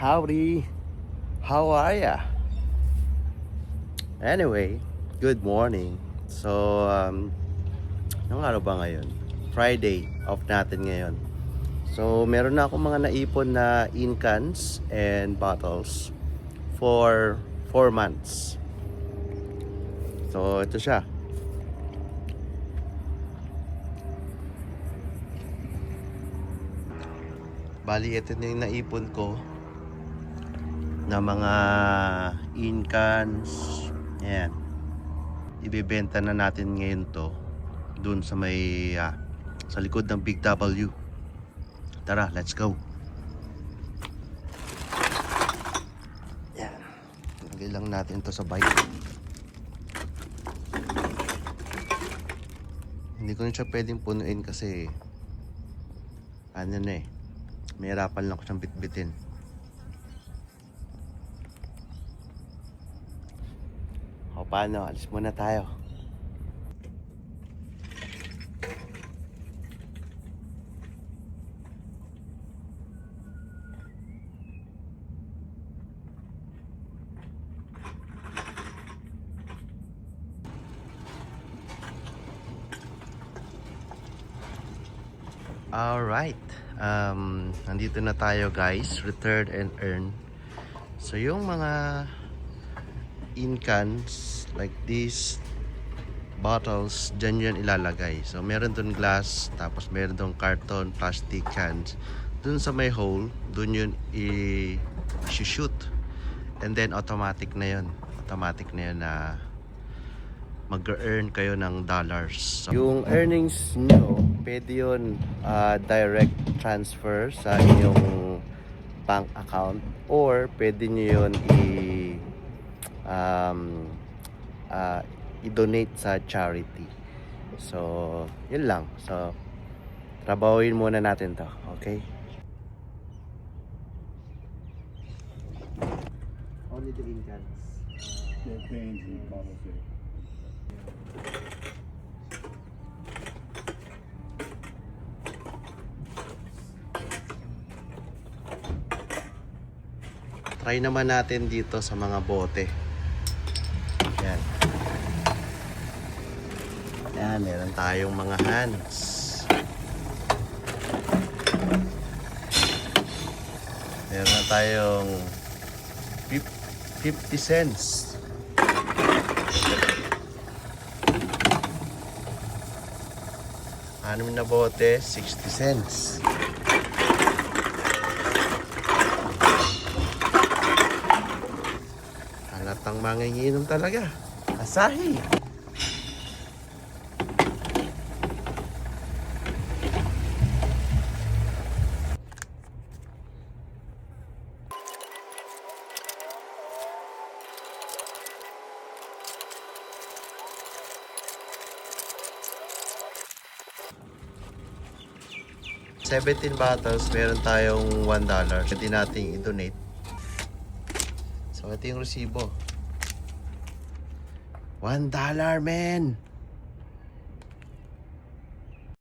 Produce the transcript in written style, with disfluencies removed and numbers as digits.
Howdy! How are ya? Anyway, good morning. So, anong araw ba ngayon? Friday, off natin ngayon. So, meron na akong mga naipon na in cans and bottles for 4 months. So, ito siya. Bali, ito na yung naipon ko na mga in cans. Ayan. Ibebenta na natin ngayon to dun sa may sa likod ng Big W. Tara, let's go. Ayan. Lagay lang natin to sa bike. Hindi ko na siya pwedeng punuin kasi ano na eh, may hirapan lang ko siyang bitbitin. O paano, alis muna tayo. Alright, nandito na tayo guys, return and earn. So yung mga in cans like this, bottles, dyan yan ilalagay. So meron dun glass, tapos meron dun carton, plastic cans. Dun sa may hole, dun yun i-shoot. And then automatic na yun. Automatic na yun na mag-earn kayo ng dollars. So, yung earnings nyo, pwede yun direct transfer sa inyong bank account, or pwede nyo yun i-donate sa charity. So, yun lang. So, trabawin muna natin to. Okay? Only the in cans. The cans and bottles there. Try naman natin dito sa mga bote. Yan. Yan, meron tayong mga hands. Meron na tayong 50 cents. Anim na bote, 60 cents. Halatang manginginom talaga. Asahi. $17 bottles, meron tayong $1. Pwede nating i-donate. So, ito yung resibo. $1, man!